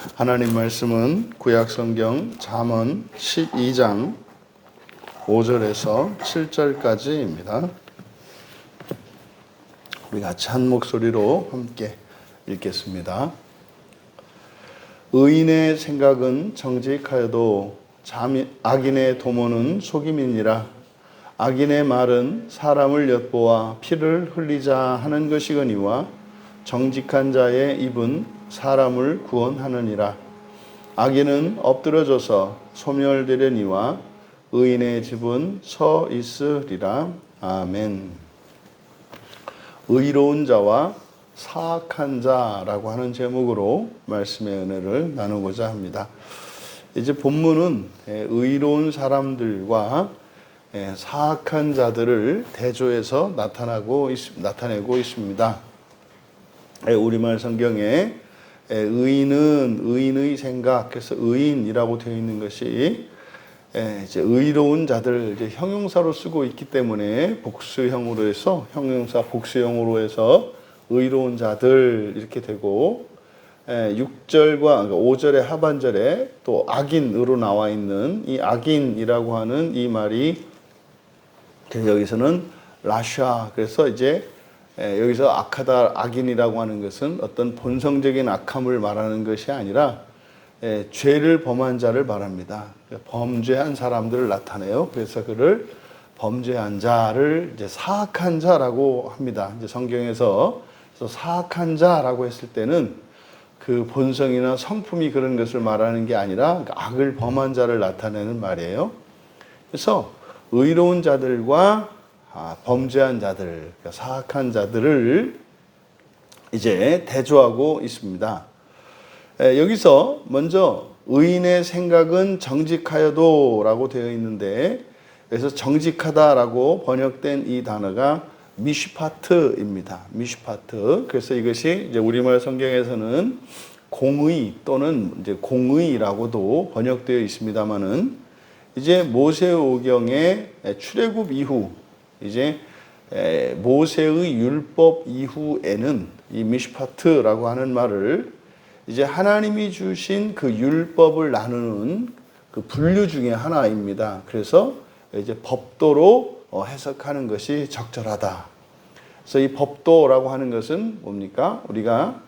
하나님 말씀은 구약성경 잠언 12장 5절에서 7절까지입니다. 우리 같이 한 목소리로 함께 읽겠습니다. 의인의 생각은 정직하여도 악인의 도모는 속임이니라. 악인의 말은 사람을 엿보아 피를 흘리자 하는 것이거니와 정직한 자의 입은 사람을 구원하느니라. 악인은 엎드러져서 소멸되려니와 의인의 집은 서 있으리라. 아멘. 의로운 자와 사악한 자라고 하는 제목으로 말씀의 은혜를 나누고자 합니다. 이제 본문은 의로운 사람들과 사악한 자들을 대조해서 나타내고 있습니다. 우리말 성경에 의인은 의인의 생각, 그래서 의인이라고 되어 있는 것이 이제 의로운 자들, 이제 형용사로 쓰고 있기 때문에 복수형으로 해서 형용사 복수형으로 해서 의로운 자들 이렇게 되고, 6절과 그러니까 5절의 하반절에 또 악인으로 나와 있는 이 악인이라고 하는 이 말이 여기서는 라샤, 그래서 이제 여기서 악하다, 악인이라고 하는 것은 어떤 본성적인 악함을 말하는 것이 아니라 죄를 범한 자를 말합니다. 범죄한 사람들을 나타내요. 그래서 그를 범죄한 자를 이제 사악한 자라고 합니다. 이제 성경에서 사악한 자라고 했을 때는 그 본성이나 성품이 그런 것을 말하는 게 아니라 악을 범한 자를 나타내는 말이에요. 그래서 의로운 자들과 범죄한 자들, 그러니까 사악한 자들을 이제 대조하고 있습니다. 여기서 먼저 의인의 생각은 정직하여도 라고 되어 있는데, 그래서 정직하다라고 번역된 이 단어가 미슈파트입니다. 미슈파트. 그래서 이것이 이제 우리말 성경에서는 공의 또는 이제 공의라고도 번역되어 있습니다만은, 이제 모세오경의 출애굽 이후 이제 모세의 율법 이후에는 이 미슈파트라고 하는 말을 이제 하나님이 주신 그 율법을 나누는 그 분류 중에 하나입니다. 그래서 이제 법도로 해석하는 것이 적절하다. 그래서 이 법도라고 하는 것은 뭡니까? 우리가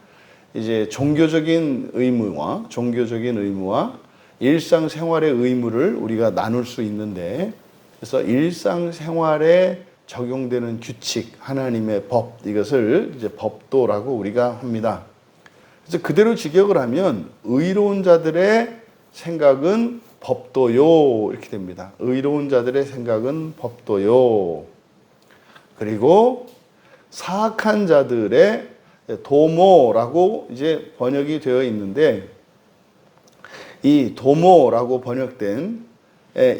이제 종교적인 의무와 일상생활의 의무를 우리가 나눌 수 있는데, 그래서 일상생활에 적용되는 규칙, 하나님의 법, 이것을 이제 법도라고 우리가 합니다. 그래서 그대로 직역을 하면 의로운 자들의 생각은 법도요 이렇게 됩니다. 의로운 자들의 생각은 법도요. 그리고 사악한 자들의 도모라고 이제 번역이 되어 있는데, 이 도모라고 번역된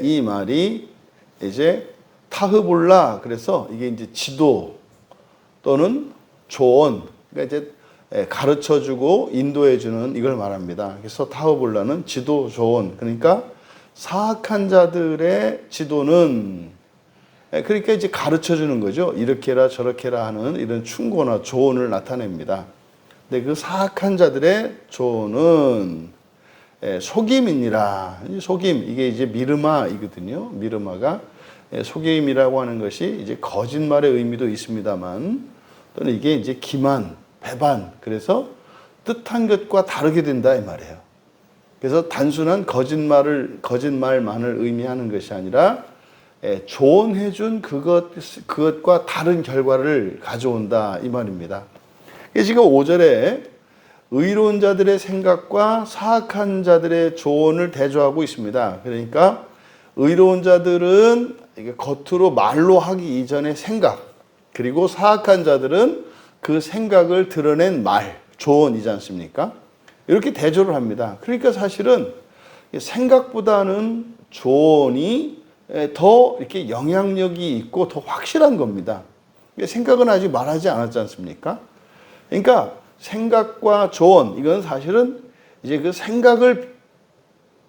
이 말이 이제 타흐볼라, 그래서 이게 이제 지도 또는 조언, 그러니까 이제 가르쳐주고 인도해주는 이걸 말합니다. 그래서 타흐볼라는 지도, 조언, 그러니까 사악한 자들의 지도는 그러니까 이제 가르쳐주는 거죠. 이렇게 해라 저렇게 해라 하는 이런 충고나 조언을 나타냅니다. 근데 그 사악한 자들의 조언은 속임이니라. 속임, 이게 이제 미르마이거든요. 미르마가 속임이라고 하는 것이 이제 거짓말의 의미도 있습니다만, 또는 이게 이제 기만, 배반, 그래서 뜻한 것과 다르게 된다 이 말이에요. 그래서 단순한 거짓말만을 의미하는 것이 아니라 조언해준 그것과 다른 결과를 가져온다 이 말입니다. 지금 5절에 의로운 자들의 생각과 사악한 자들의 조언을 대조하고 있습니다. 그러니까 의로운 자들은 겉으로 말로 하기 이전의 생각, 그리고 사악한 자들은 그 생각을 드러낸 말, 조언이지 않습니까? 이렇게 대조를 합니다. 그러니까 사실은 생각보다는 조언이 더 이렇게 영향력이 있고 더 확실한 겁니다. 생각은 아직 말하지 않았지 않습니까? 그러니까 생각과 조언, 이건 사실은 이제 그 생각을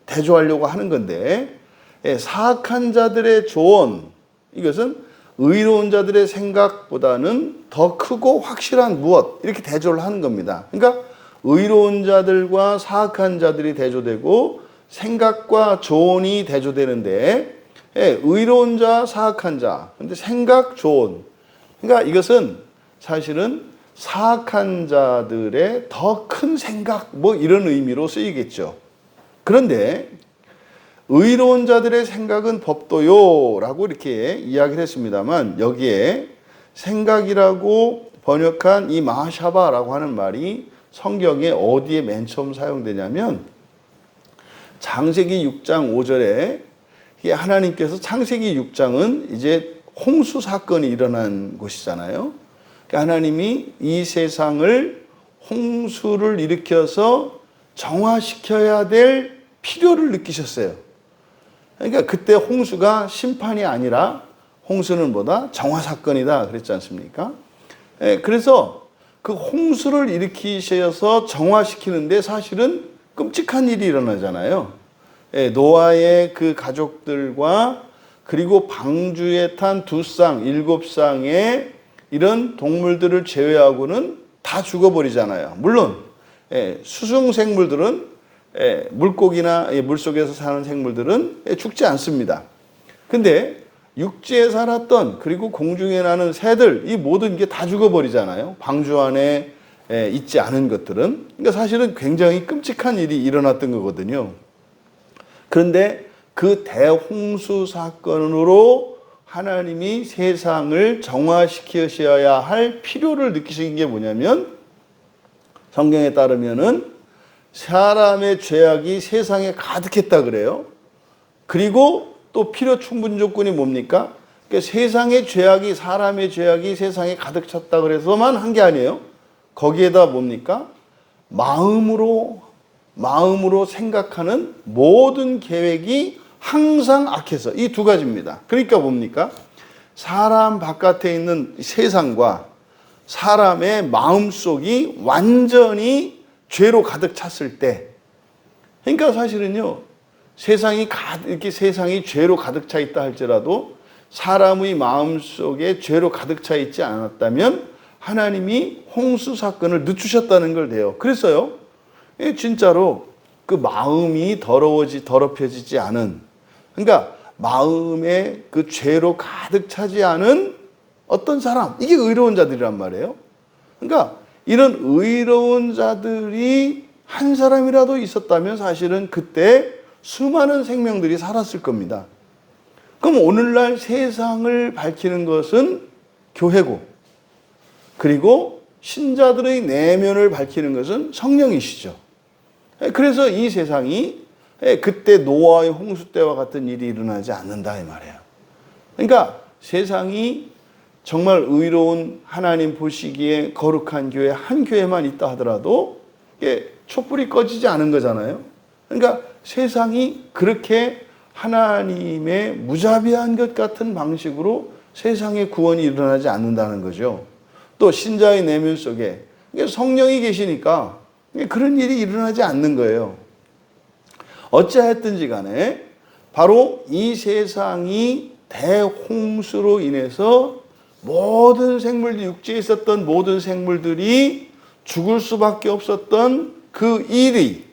대조하려고 하는 건데, 사악한 자들의 조언, 이것은 의로운 자들의 생각보다는 더 크고 확실한 무엇, 이렇게 대조를 하는 겁니다. 그러니까 의로운 자들과 사악한 자들이 대조되고 생각과 조언이 대조되는데, 예, 의로운 자, 사악한 자. 근데 생각, 조언. 그러니까 이것은 사실은 사악한 자들의 더 큰 생각, 뭐 이런 의미로 쓰이겠죠. 그런데 의로운 자들의 생각은 법도요 라고 이렇게 이야기를 했습니다만, 여기에 생각이라고 번역한 이 마샤바라고 하는 말이 성경에 어디에 맨 처음 사용되냐면 창세기 6장 5절에 하나님께서 창세기 6장은 이제 홍수 사건이 일어난 곳이잖아요. 그러니까 하나님이 이 세상을 홍수를 일으켜서 정화시켜야 될 필요를 느끼셨어요. 그러니까 그때 홍수가 심판이 아니라 홍수는 뭐다? 정화 사건이다 그랬지 않습니까? 그래서 그 홍수를 일으키셔서 정화시키는데 사실은 끔찍한 일이 일어나잖아요. 노아의 그 가족들과 그리고 방주에 탄 2쌍, 7쌍의 이런 동물들을 제외하고는 다 죽어버리잖아요. 물론 수중생물들은 물고기나 물속에서 사는 생물들은 죽지 않습니다. 근데 육지에 살았던 그리고 공중에 나는 새들, 이 모든 게 다 죽어버리잖아요. 방주 안에 있지 않은 것들은. 그러니까 사실은 굉장히 끔찍한 일이 일어났던 거거든요. 그런데 그 대홍수 사건으로 하나님이 세상을 정화시키셔야 할 필요를 느끼신 게 뭐냐면, 성경에 따르면은 사람의 죄악이 세상에 가득했다 그래요. 그리고 또 필요 충분 조건이 뭡니까? 그러니까 세상의 죄악이, 사람의 죄악이 세상에 가득 찼다 그래서만 한 게 아니에요. 거기에다 뭡니까? 마음으로 생각하는 모든 계획이 항상 악해서, 이 두 가지입니다. 그러니까 뭡니까? 사람 바깥에 있는 세상과 사람의 마음속이 완전히 죄로 가득 찼을 때, 그러니까 사실은요, 이렇게 세상이 죄로 가득 차 있다 할지라도 사람의 마음속에 죄로 가득 차 있지 않았다면 하나님이 홍수 사건을 늦추셨다는 걸 돼요. 그래서요, 진짜로 그 마음이 더럽혀지지 않은, 그러니까 마음에 그 죄로 가득 차지 않은 어떤 사람, 이게 의로운 자들이란 말이에요. 그러니까 이런 의로운 자들이 한 사람이라도 있었다면 사실은 그때 수많은 생명들이 살았을 겁니다. 그럼 오늘날 세상을 밝히는 것은 교회고, 그리고 신자들의 내면을 밝히는 것은 성령이시죠. 그래서 이 세상이 그때 노아의 홍수 때와 같은 일이 일어나지 않는다 이 말이에요. 그러니까 세상이 정말 의로운, 하나님 보시기에 거룩한 교회 한 교회만 있다 하더라도 이게 촛불이 꺼지지 않은 거잖아요. 그러니까 세상이 그렇게 하나님의 무자비한 것 같은 방식으로 세상의 구원이 일어나지 않는다는 거죠. 또 신자의 내면 속에 성령이 계시니까 그런 일이 일어나지 않는 거예요. 어찌하였든지 간에 바로 이 세상이 대홍수로 인해서 모든 생물들, 육지에 있었던 모든 생물들이 죽을 수밖에 없었던 그 일이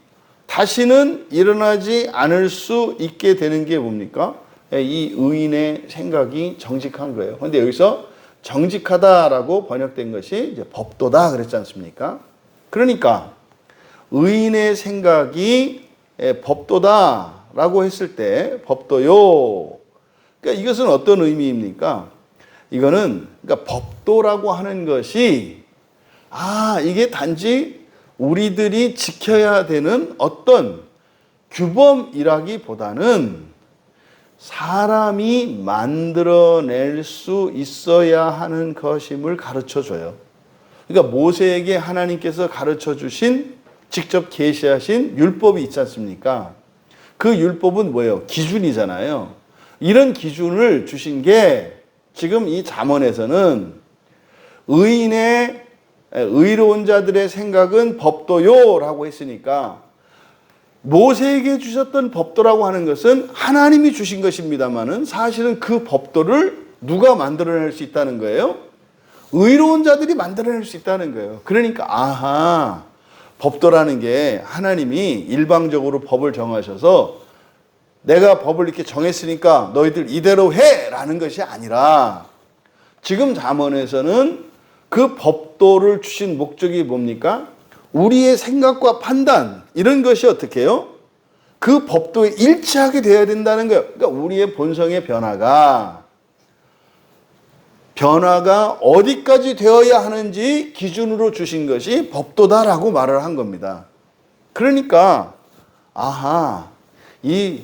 다시는 일어나지 않을 수 있게 되는 게 뭡니까? 이 의인의 생각이 정직한 거예요. 그런데 여기서 정직하다라고 번역된 것이 이제 법도다 그랬지 않습니까? 그러니까 의인의 생각이 법도다라고 했을 때 법도요. 그러니까 이것은 어떤 의미입니까? 이거는 그러니까 법도라고 하는 것이 이게 단지 우리들이 지켜야 되는 어떤 규범이라기보다는 사람이 만들어낼 수 있어야 하는 것임을 가르쳐 줘요. 그러니까 모세에게 하나님께서 가르쳐 주신, 직접 계시하신 율법이 있지 않습니까? 그 율법은 뭐예요? 기준이잖아요. 이런 기준을 주신 게 지금 이 잠언에서는 의로운 자들의 생각은 법도요라고 했으니까 모세에게 주셨던 법도라고 하는 것은 하나님이 주신 것입니다만은 사실은 그 법도를 누가 만들어낼 수 있다는 거예요? 의로운 자들이 만들어낼 수 있다는 거예요. 그러니까 법도라는 게 하나님이 일방적으로 법을 정하셔서 내가 법을 이렇게 정했으니까 너희들 이대로 해라는 것이 아니라 지금 잠언에서는 그 법도를 주신 목적이 뭡니까? 우리의 생각과 판단 이런 것이 어떻게 해요? 그 법도에 일치하게 되어야 된다는 거예요. 그러니까 우리의 본성의 변화가 어디까지 되어야 하는지 기준으로 주신 것이 법도다라고 말을 한 겁니다. 그러니까 이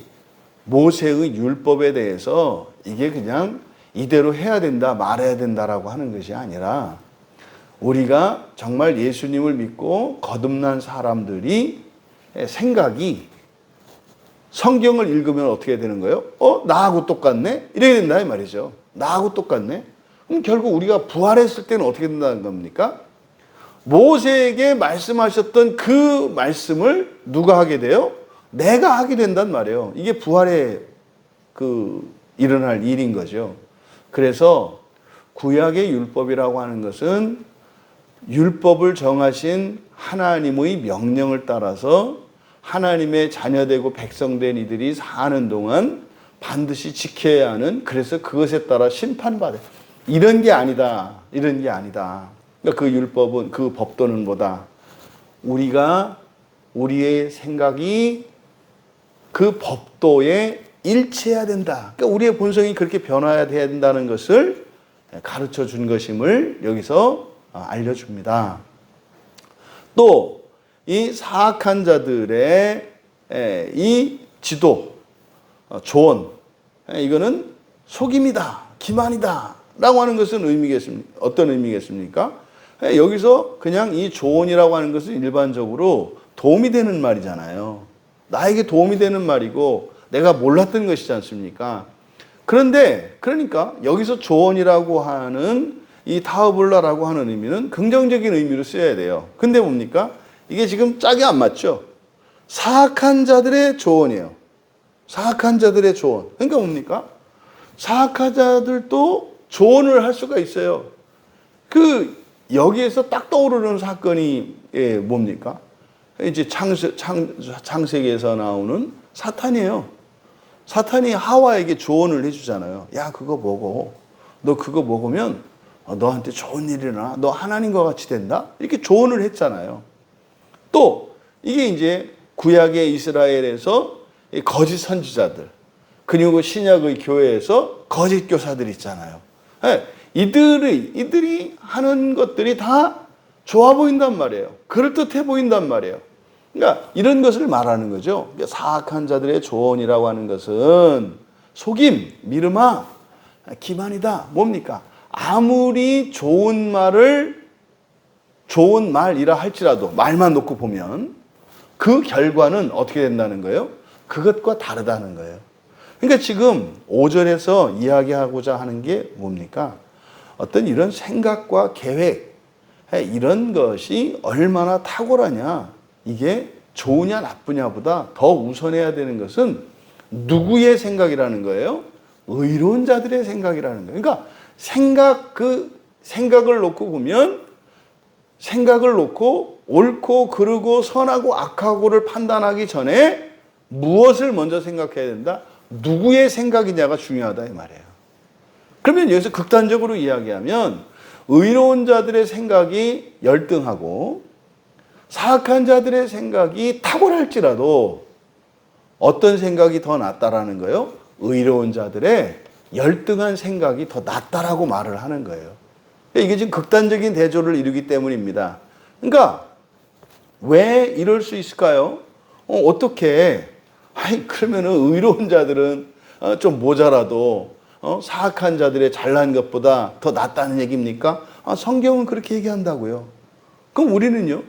모세의 율법에 대해서 이게 그냥 이대로 해야 된다 말해야 된다라고 하는 것이 아니라 우리가 정말 예수님을 믿고 거듭난 사람들이 생각이 성경을 읽으면 어떻게 되는 거예요? 나하고 똑같네? 이렇게 된다 이 말이죠. 나하고 똑같네? 그럼 결국 우리가 부활했을 때는 어떻게 된다는 겁니까? 모세에게 말씀하셨던 그 말씀을 누가 하게 돼요? 내가 하게 된단 말이에요. 이게 부활에 일어날 일인 거죠. 그래서 구약의 율법이라고 하는 것은 율법을 정하신 하나님의 명령을 따라서 하나님의 자녀되고 백성된 이들이 사는 동안 반드시 지켜야 하는, 그래서 그것에 따라 심판받아요. 이런 게 아니다. 그러니까 그 율법은, 그 법도는 뭐다? 우리의 생각이 그 법도에 일치해야 된다. 그러니까 우리의 본성이 그렇게 변화해야 된다는 것을 가르쳐 준 것임을 여기서 알려줍니다. 또 이 사악한 자들의 이 지도, 조언, 이거는 속임이다, 기만이다 라고 하는 것은 어떤 의미겠습니까? 여기서 그냥 이 조언이라고 하는 것은 일반적으로 도움이 되는 말이잖아요. 나에게 도움이 되는 말이고 내가 몰랐던 것이지 않습니까? 그러니까 여기서 조언이라고 하는 이 타오블라라고 하는 의미는 긍정적인 의미로 쓰여야 돼요. 근데 뭡니까? 이게 지금 짝이 안 맞죠? 사악한 자들의 조언이에요. 사악한 자들의 조언. 그러니까 뭡니까? 사악한 자들도 조언을 할 수가 있어요. 여기에서 딱 떠오르는 사건이 뭡니까? 이제 창세기에서 나오는 사탄이에요. 사탄이 하와에게 조언을 해주잖아요. 야, 그거 먹어. 너 그거 먹으면 너한테 좋은 일이 일어나. 너 하나님과 같이 된다. 이렇게 조언을 했잖아요. 또 이게 이제 구약의 이스라엘에서 거짓 선지자들, 그리고 신약의 교회에서 거짓 교사들 있잖아요. 이들이 하는 것들이 다 좋아 보인단 말이에요. 그럴듯해 보인단 말이에요. 그러니까 이런 것을 말하는 거죠. 사악한 자들의 조언이라고 하는 것은 속임, 미르마, 기만이다. 뭡니까? 아무리 좋은 말이라 할지라도 말만 놓고 보면 그 결과는 어떻게 된다는 거예요? 그것과 다르다는 거예요. 그러니까 지금 5절에서 이야기하고자 하는 게 뭡니까? 어떤 이런 생각과 계획, 이런 것이 얼마나 탁월하냐, 이게 좋으냐 나쁘냐보다 더 우선해야 되는 것은 누구의 생각이라는 거예요? 의로운 자들의 생각이라는 거예요. 그러니까 생각을 놓고 보면, 생각을 놓고 옳고 그르고 선하고 악하고를 판단하기 전에 무엇을 먼저 생각해야 된다? 누구의 생각이냐가 중요하다 이 말이에요. 그러면 여기서 극단적으로 이야기하면 의로운 자들의 생각이 열등하고 사악한 자들의 생각이 탁월할지라도 어떤 생각이 더 낫다라는 거예요? 의로운 자들의 열등한 생각이 더 낫다라고 말을 하는 거예요. 이게 지금 극단적인 대조를 이루기 때문입니다. 그러니까 왜 이럴 수 있을까요? 어떻게? 그러면은 의로운 자들은 좀 모자라도 사악한 자들의 잘난 것보다 더 낫다는 얘기입니까? 성경은 그렇게 얘기한다고요. 그럼 우리는요?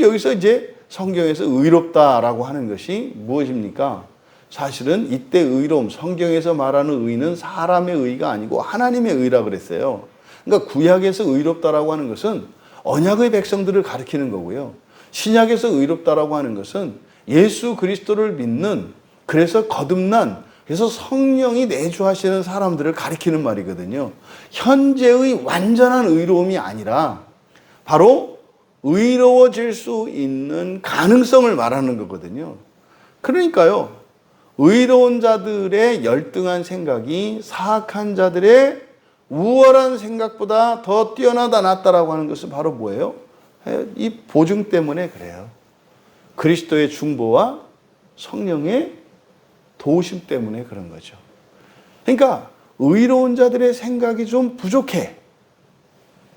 여기서 이제 성경에서 의롭다라고 하는 것이 무엇입니까? 사실은 이때 의로움, 성경에서 말하는 의는 사람의 의가 아니고 하나님의 의라 그랬어요. 그러니까 구약에서 의롭다라고 하는 것은 언약의 백성들을 가리키는 거고요. 신약에서 의롭다라고 하는 것은 예수 그리스도를 믿는, 그래서 거듭난, 그래서 성령이 내주하시는 사람들을 가리키는 말이거든요. 현재의 완전한 의로움이 아니라 바로 의로워질 수 있는 가능성을 말하는 거거든요. 그러니까요, 의로운 자들의 열등한 생각이 사악한 자들의 우월한 생각보다 더 뛰어나다 낫다라고 하는 것은 바로 뭐예요? 이 보증 때문에 그래요. 그리스도의 중보와 성령의 도우심 때문에 그런 거죠. 그러니까 의로운 자들의 생각이 좀 부족해.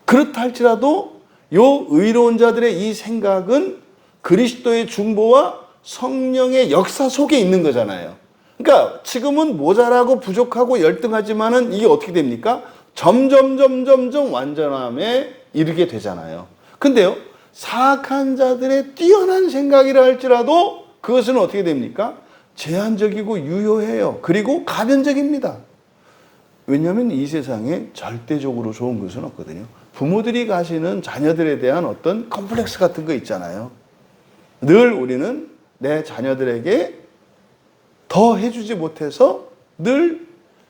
그렇다 할지라도 요 의로운 자들의 이 생각은 그리스도의 중보와 성령의 역사 속에 있는 거잖아요. 그러니까 지금은 모자라고 부족하고 열등하지만은 이게 어떻게 됩니까? 점점 완전함에 이르게 되잖아요. 근데요, 사악한 자들의 뛰어난 생각이라 할지라도 그것은 어떻게 됩니까? 제한적이고 유효해요. 그리고 가변적입니다. 왜냐하면 이 세상에 절대적으로 좋은 것은 없거든요. 부모들이 가시는 자녀들에 대한 어떤 컴플렉스 같은 거 있잖아요. 늘 우리는 내 자녀들에게 더 해주지 못해서 늘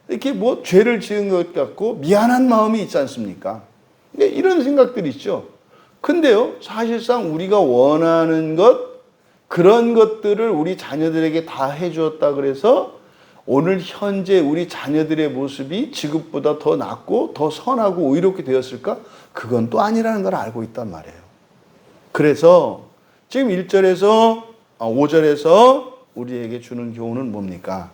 이렇게 뭐 죄를 지은 것 같고 미안한 마음이 있지 않습니까? 이런 생각들이 있죠. 근데요, 사실상 우리가 원하는 것, 그런 것들을 우리 자녀들에게 다 해주었다 그래서 오늘 현재 우리 자녀들의 모습이 지금보다 더 낫고 더 선하고 의롭게 되었을까? 그건 또 아니라는 걸 알고 있단 말이에요. 그래서 지금 5절에서 우리에게 주는 교훈은 뭡니까?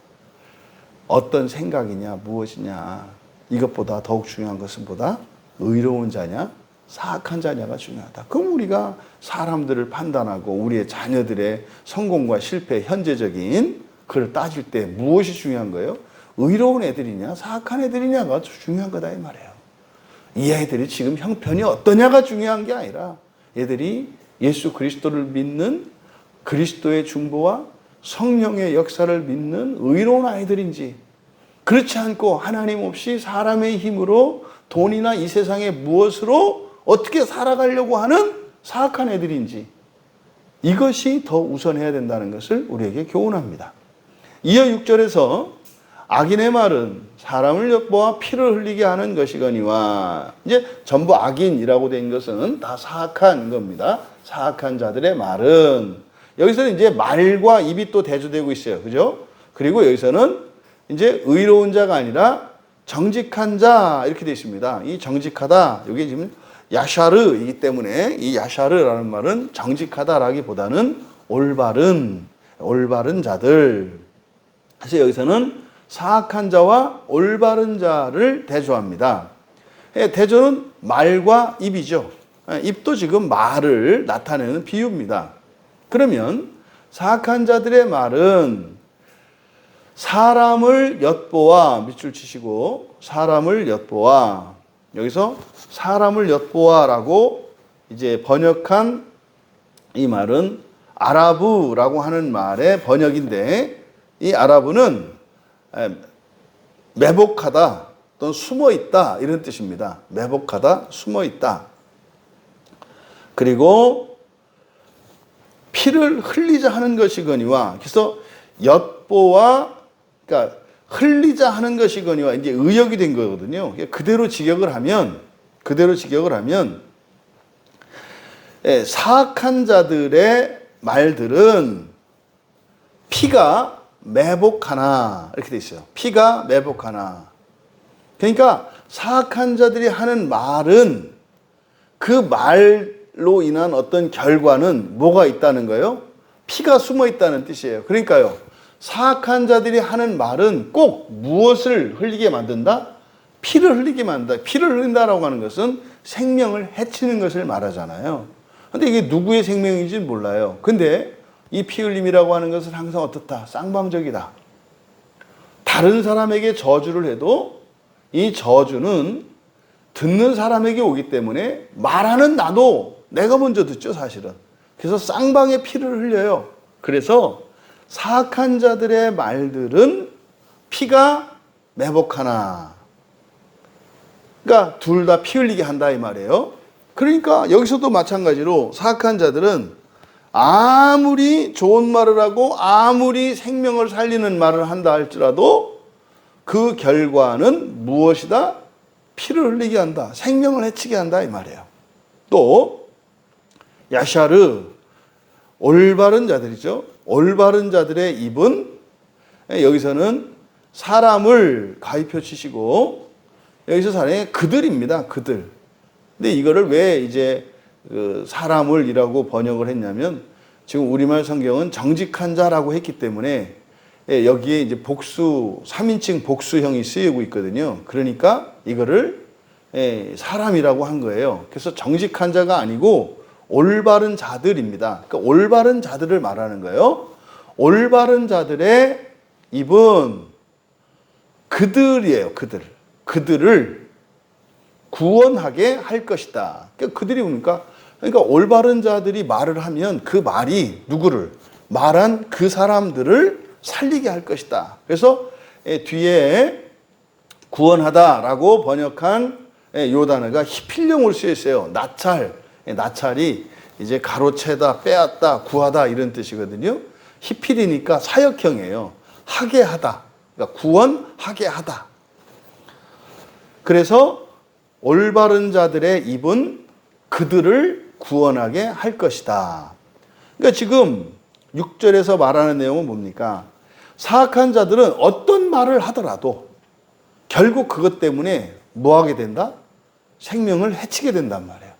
어떤 생각이냐, 무엇이냐, 이것보다 더욱 중요한 것은 보다 의로운 자냐, 사악한 자냐가 중요하다. 그럼 우리가 사람들을 판단하고 우리의 자녀들의 성공과 실패, 현재적인 그걸 따질 때 무엇이 중요한 거예요? 의로운 애들이냐, 사악한 애들이냐가 중요한 거다 이 말이에요. 이 아이들이 지금 형편이 어떠냐가 중요한 게 아니라 얘들이 예수 그리스도를 믿는 그리스도의 중보와 성령의 역사를 믿는 의로운 아이들인지, 그렇지 않고 하나님 없이 사람의 힘으로 돈이나 이 세상의 무엇으로 어떻게 살아가려고 하는 사악한 애들인지, 이것이 더 우선해야 된다는 것을 우리에게 교훈합니다. 이어 6절에서 악인의 말은 사람을 엿보아 피를 흘리게 하는 것이거니와, 이제 전부 악인이라고 된 것은 다 사악한 겁니다. 사악한 자들의 말은, 여기서는 이제 말과 입이 또 대조되고 있어요. 그죠? 그리고 여기서는 이제 의로운 자가 아니라 정직한 자 이렇게 되어 있습니다. 이 정직하다, 이게 지금 야샤르이기 때문에 이 야샤르라는 말은 정직하다라기보다는 올바른 자들. 그래서 여기서는 사악한 자와 올바른 자를 대조합니다. 대조는 말과 입이죠. 입도 지금 말을 나타내는 비유입니다. 그러면 사악한 자들의 말은 사람을 엿보아, 밑줄 치시고 사람을 엿보아, 여기서 사람을 엿보아라고 이제 번역한 이 말은 아라브라고 하는 말의 번역인데, 이 아라브는 매복하다 또는 숨어있다 이런 뜻입니다. 매복하다, 숨어있다. 그리고 피를 흘리자 하는 것이거니와, 그래서 엿보아, 그러니까 흘리자 하는 것이거니와 이제 의역이 된 거거든요. 그대로 직역을 하면 사악한 자들의 말들은 피가 매복하나 이렇게 돼 있어요. 피가 매복하나. 그러니까 사악한 자들이 하는 말은 그 말로 인한 어떤 결과는 뭐가 있다는 거예요? 피가 숨어 있다는 뜻이에요. 그러니까요, 사악한 자들이 하는 말은 꼭 무엇을 흘리게 만든다? 피를 흘리게 만든다. 피를 흘린다라고 하는 것은 생명을 해치는 것을 말하잖아요. 근데 이게 누구의 생명인지는 몰라요. 근데 이 피 흘림이라고 하는 것은 항상 어떻다? 쌍방적이다. 다른 사람에게 저주를 해도 이 저주는 듣는 사람에게 오기 때문에 말하는 나도 내가 먼저 듣죠, 사실은. 그래서 쌍방의 피를 흘려요. 그래서 사악한 자들의 말들은 피가 매복하나. 그러니까 둘 다 피 흘리게 한다 이 말이에요. 그러니까 여기서도 마찬가지로 사악한 자들은 아무리 좋은 말을 하고 아무리 생명을 살리는 말을 한다 할지라도 그 결과는 무엇이다? 피를 흘리게 한다. 생명을 해치게 한다 이 말이에요. 또 야샤르, 올바른 자들이죠. 올바른 자들의 입은, 여기서는 사람을 가입혀 치시고, 여기서 사람이 그들입니다. 그들. 근데 이거를 왜 이제 그 사람을이라고 번역을 했냐면, 지금 우리말 성경은 정직한 자라고 했기 때문에 여기에 이제 복수, 3인칭 복수형이 쓰이고 있거든요. 그러니까 이거를 사람이라고 한 거예요. 그래서 정직한 자가 아니고 올바른 자들입니다. 그러니까 올바른 자들을 말하는 거예요. 올바른 자들의 입은 그들이에요. 그들. 그들을 구원하게 할 것이다. 그러니까 그들이 뭡니까? 그러니까 올바른 자들이 말을 하면 그 말이 누구를? 말한 그 사람들을 살리게 할 것이다. 그래서 뒤에 구원하다라고 번역한 요 단어가 히필령으로 쓰여 있어요. 나찰. 나찰이 이제 가로채다, 빼앗다, 구하다 이런 뜻이거든요. 히필이니까 사역형이에요. 하게 하다. 그러니까 구원하게 하다. 그래서 올바른 자들의 입은 그들을 구원하게 할 것이다. 그러니까 지금 6절에서 말하는 내용은 뭡니까? 사악한 자들은 어떤 말을 하더라도 결국 그것 때문에 뭐 하게 된다? 생명을 해치게 된단 말이에요.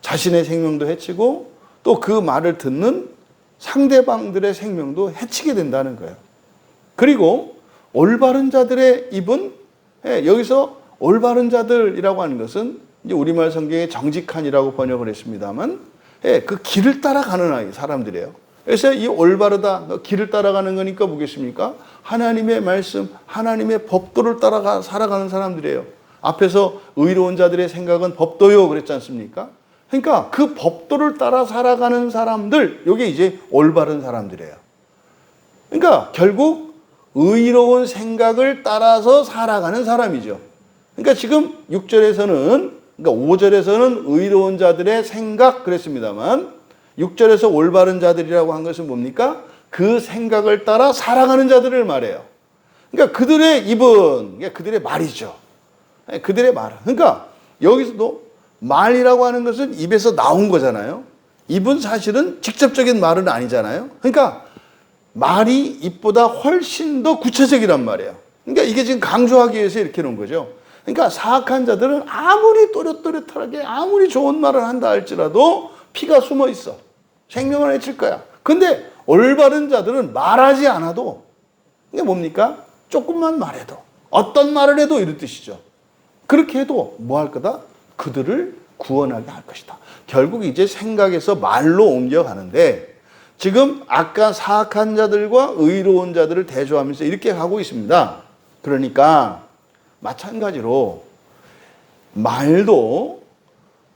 자신의 생명도 해치고 또 그 말을 듣는 상대방들의 생명도 해치게 된다는 거예요. 그리고 올바른 자들의 입은, 여기서 올바른 자들이라고 하는 것은 이제 우리말 성경에 정직한이라고 번역을 했습니다만, 그 길을 따라가는 사람들이에요. 그래서 이 올바르다, 길을 따라가는 거니까 뭐겠습니까? 하나님의 말씀, 하나님의 법도를 따라가 살아가는 사람들이에요. 앞에서 의로운 자들의 생각은 법도요 그랬지 않습니까? 그러니까 그 법도를 따라 살아가는 사람들, 이게 이제 올바른 사람들이에요. 그러니까 결국 의로운 생각을 따라서 살아가는 사람이죠. 그러니까 지금 6절에서는, 그러니까 5절에서는 의로운 자들의 생각 그랬습니다만 6절에서 올바른 자들이라고 한 것은 뭡니까? 그 생각을 따라 살아가는 자들을 말해요. 그러니까 그들의 입은, 그들의 말이죠. 그들의 말. 그러니까 여기서도 말이라고 하는 것은 입에서 나온 거잖아요. 입은 사실은 직접적인 말은 아니잖아요. 그러니까 말이 입보다 훨씬 더 구체적이란 말이에요. 그러니까 이게 지금 강조하기 위해서 이렇게 놓은 거죠. 그러니까 사악한 자들은 아무리 또렷또렷하게 아무리 좋은 말을 한다 할지라도 피가 숨어 있어. 생명을 해칠 거야. 근데 올바른 자들은 말하지 않아도, 이게 뭡니까? 조금만 말해도, 어떤 말을 해도 이런 뜻이죠. 그렇게 해도 뭐 할 거다? 그들을 구원하게 할 것이다. 결국 이제 생각에서 말로 옮겨가는데, 지금 아까 사악한 자들과 의로운 자들을 대조하면서 이렇게 가고 있습니다. 그러니까 마찬가지로 말도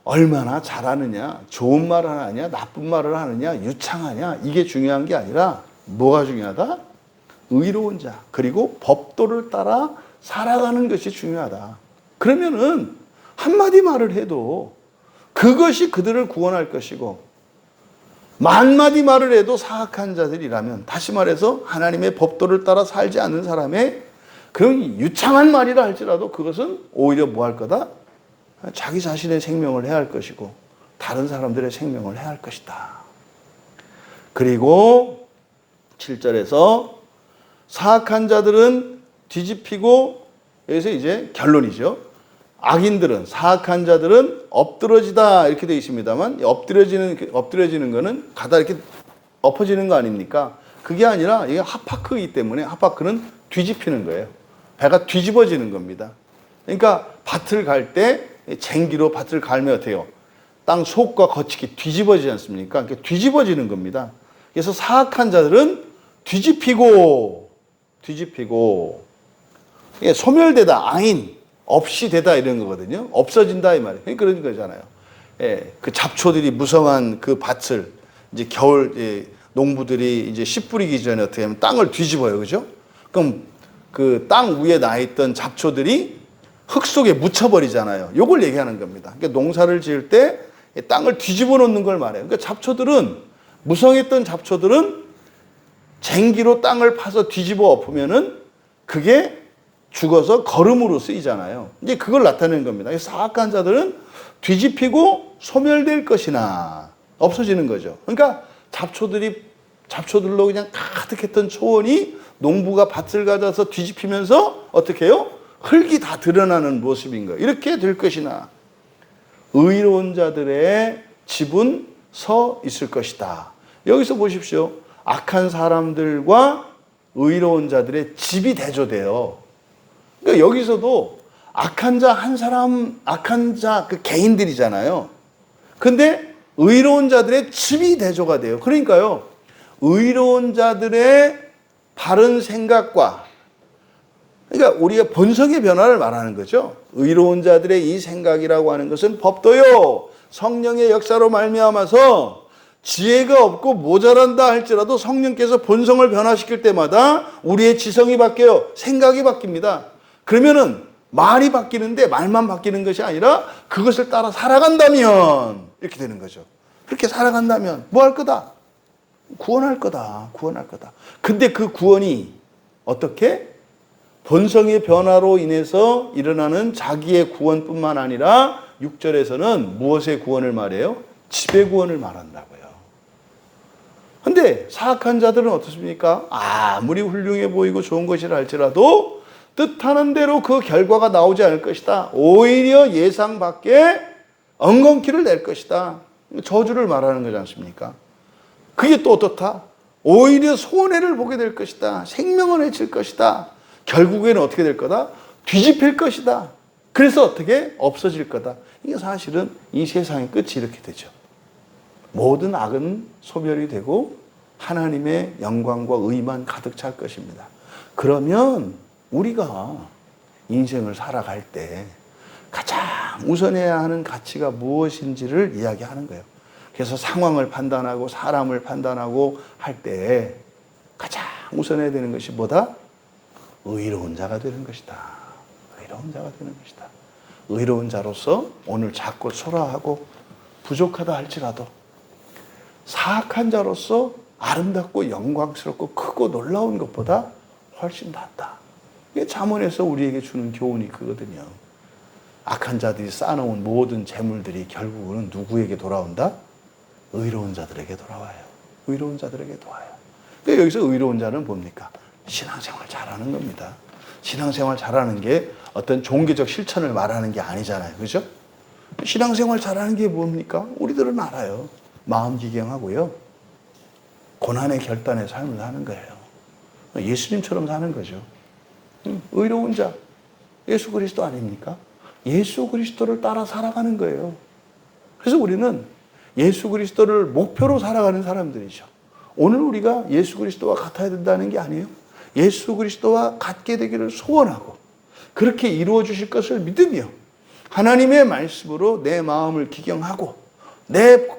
얼마나 잘하느냐, 좋은 말을 하느냐, 나쁜 말을 하느냐, 유창하냐, 이게 중요한 게 아니라 뭐가 중요하다? 의로운 자, 그리고 법도를 따라 살아가는 것이 중요하다. 그러면은 한마디 말을 해도 그것이 그들을 구원할 것이고, 만마디 말을 해도 사악한 자들이라면, 다시 말해서 하나님의 법도를 따라 살지 않는 사람의 그런 유창한 말이라 할지라도 그것은 오히려 뭐 할 거다? 자기 자신의 생명을 해야 할 것이고 다른 사람들의 생명을 해야 할 것이다. 그리고 7절에서 사악한 자들은 뒤집히고, 여기서 이제 결론이죠. 악인들은, 사악한 자들은 엎드러지다 이렇게 되어 있습니다만, 엎드려지는 거는 가다 이렇게 엎어지는 거 아닙니까? 그게 아니라 이게 하파크이기 때문에, 하파크는 뒤집히는 거예요. 배가 뒤집어지는 겁니다. 그러니까 밭을 갈 때 쟁기로 밭을 갈면 어떻게 해요? 땅 속과 거치기 뒤집어지지 않습니까? 그러니까 뒤집어지는 겁니다. 그래서 사악한 자들은 뒤집히고, 소멸되다, 아인, 없이 되다 이런 거거든요. 없어진다 이 말이에요. 그런 거잖아요. 그 잡초들이 무성한 그 밭을 이제 겨울 농부들이 이제 씨 뿌리기 전에 어떻게 하면 땅을 뒤집어요, 그죠? 그럼 그 땅 위에 나 있던 잡초들이 흙 속에 묻혀버리잖아요. 요걸 얘기하는 겁니다. 그러니까 농사를 지을 때 땅을 뒤집어 놓는 걸 말해요. 그러니까 잡초들은, 무성했던 잡초들은 쟁기로 땅을 파서 뒤집어 엎으면은 그게 죽어서 거름으로 쓰이잖아요. 이제 그걸 나타내는 겁니다. 사악한 자들은 뒤집히고 소멸될 것이나, 없어지는 거죠. 그러니까 잡초들로 그냥 가득했던 초원이 농부가 밭을 가져서 뒤집히면서 어떻게 해요? 흙이 다 드러나는 모습인 거예요. 이렇게 될 것이나 의로운 자들의 집은 서 있을 것이다. 여기서 보십시오. 악한 사람들과 의로운 자들의 집이 대조돼요. 그러니까 여기서도 악한 자 한 사람, 악한 자 그 개인들이잖아요. 근데 의로운 자들의 집이 대조가 돼요. 그러니까요, 의로운 자들의 바른 생각과, 그러니까 우리가 본성의 변화를 말하는 거죠. 의로운 자들의 이 생각이라고 하는 것은 법도요, 성령의 역사로 말미암아서 지혜가 없고 모자란다 할지라도 성령께서 본성을 변화시킬 때마다 우리의 지성이 바뀌어요. 생각이 바뀝니다. 그러면은 말이 바뀌는데 말만 바뀌는 것이 아니라 그것을 따라 살아간다면 이렇게 되는 거죠. 그렇게 살아간다면 뭐 할 거다? 구원할 거다. 구원할 거다. 근데 그 구원이 어떻게? 본성의 변화로 인해서 일어나는 자기의 구원뿐만 아니라 6절에서는 무엇의 구원을 말해요? 집의 구원을 말한다고요. 근데 사악한 자들은 어떻습니까? 아무리 훌륭해 보이고 좋은 것이라 할지라도 뜻하는 대로 그 결과가 나오지 않을 것이다. 오히려 예상 밖에 엉겅퀴를 낼 것이다. 저주를 말하는 거지 않습니까? 그게 또 어떻다? 오히려 손해를 보게 될 것이다. 생명을 해칠 것이다. 결국에는 어떻게 될 거다? 뒤집힐 것이다. 그래서 어떻게? 없어질 거다. 이게 사실은 이 세상의 끝이 이렇게 되죠. 모든 악은 소멸이 되고 하나님의 영광과 의만 가득 찰 것입니다. 그러면 우리가 인생을 살아갈 때 가장 우선해야 하는 가치가 무엇인지를 이야기하는 거예요. 그래서 상황을 판단하고 사람을 판단하고 할 때 가장 우선해야 되는 것이 뭐다? 의로운 자가 되는 것이다. 의로운 자가 되는 것이다. 의로운 자로서 오늘 작고 초라하고 부족하다 할지라도 사악한 자로서 아름답고 영광스럽고 크고 놀라운 것보다 훨씬 낫다. 이게 잠언에서 우리에게 주는 교훈이 그거거든요. 악한 자들이 쌓아놓은 모든 재물들이 결국은 누구에게 돌아온다? 의로운 자들에게 돌아와요. 의로운 자들에게 돌아와요. 근데 여기서 의로운 자는 뭡니까? 신앙생활 잘하는 겁니다. 신앙생활 잘하는 게 어떤 종교적 실천을 말하는 게 아니잖아요. 그렇죠? 신앙생활 잘하는 게 뭡니까? 우리들은 알아요. 마음 기경하고요. 고난의 결단의 삶을 사는 거예요. 예수님처럼 사는 거죠. 의로운 자, 예수 그리스도 아닙니까? 예수 그리스도를 따라 살아가는 거예요. 그래서 우리는 예수 그리스도를 목표로 살아가는 사람들이죠. 오늘 우리가 예수 그리스도와 같아야 된다는 게 아니에요. 예수 그리스도와 같게 되기를 소원하고 그렇게 이루어 주실 것을 믿으며 하나님의 말씀으로 내 마음을 기경하고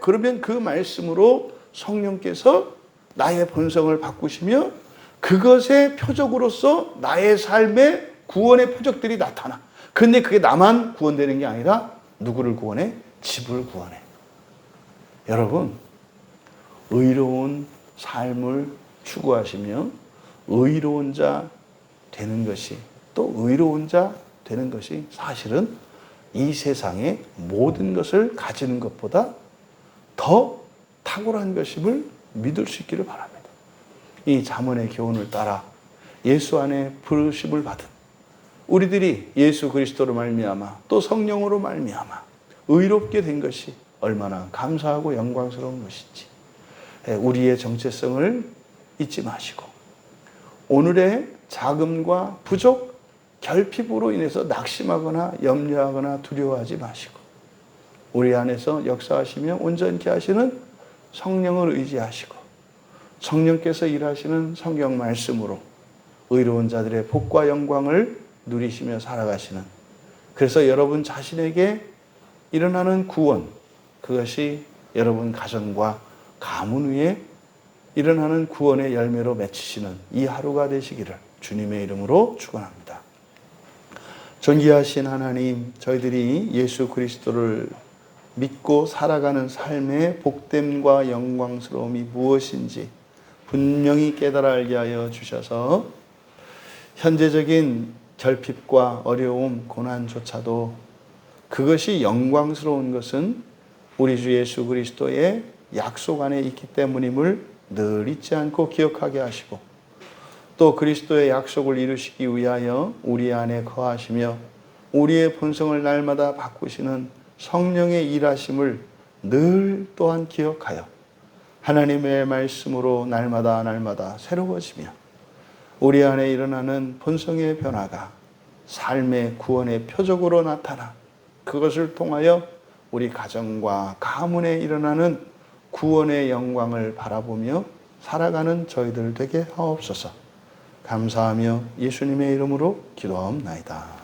그러면 그 말씀으로 성령께서 나의 본성을 바꾸시며 그것의 표적으로서 나의 삶의 구원의 표적들이 나타나. 근데 그게 나만 구원되는 게 아니라 누구를 구원해? 집을 구원해. 여러분, 의로운 삶을 추구하시며 의로운 자 되는 것이 또 의로운 자 되는 것이 사실은 이 세상의 모든 것을 가지는 것보다 더 탁월한 것임을 믿을 수 있기를 바랍니다. 이 잠언의 교훈을 따라 예수 안에 부르심을 받은 우리들이 예수 그리스도로 말미암아 또 성령으로 말미암아 의롭게 된 것이 얼마나 감사하고 영광스러운 것인지 우리의 정체성을 잊지 마시고 오늘의 자금과 부족, 결핍으로 인해서 낙심하거나 염려하거나 두려워하지 마시고 우리 안에서 역사하시며 온전케 하시는 성령을 의지하시고 성령께서 일하시는 성경 말씀으로 의로운 자들의 복과 영광을 누리시며 살아가시는 그래서 여러분 자신에게 일어나는 구원 그것이 여러분 가정과 가문 위에 일어나는 구원의 열매로 맺히시는 이 하루가 되시기를 주님의 이름으로 축원합니다. 존귀하신 하나님, 저희들이 예수 그리스도를 믿고 살아가는 삶의 복됨과 영광스러움이 무엇인지 분명히 깨달아 알게 하여 주셔서 현재적인 결핍과 어려움, 고난조차도 그것이 영광스러운 것은 우리 주 예수 그리스도의 약속 안에 있기 때문임을 늘 잊지 않고 기억하게 하시고, 또 그리스도의 약속을 이루시기 위하여 우리 안에 거하시며 우리의 본성을 날마다 바꾸시는 성령의 일하심을 늘 또한 기억하여 하나님의 말씀으로 날마다 새로워지며 우리 안에 일어나는 본성의 변화가 삶의 구원의 표적으로 나타나 그것을 통하여 우리 가정과 가문에 일어나는 구원의 영광을 바라보며 살아가는 저희들 되게 하옵소서. 감사하며 예수님의 이름으로 기도하옵나이다.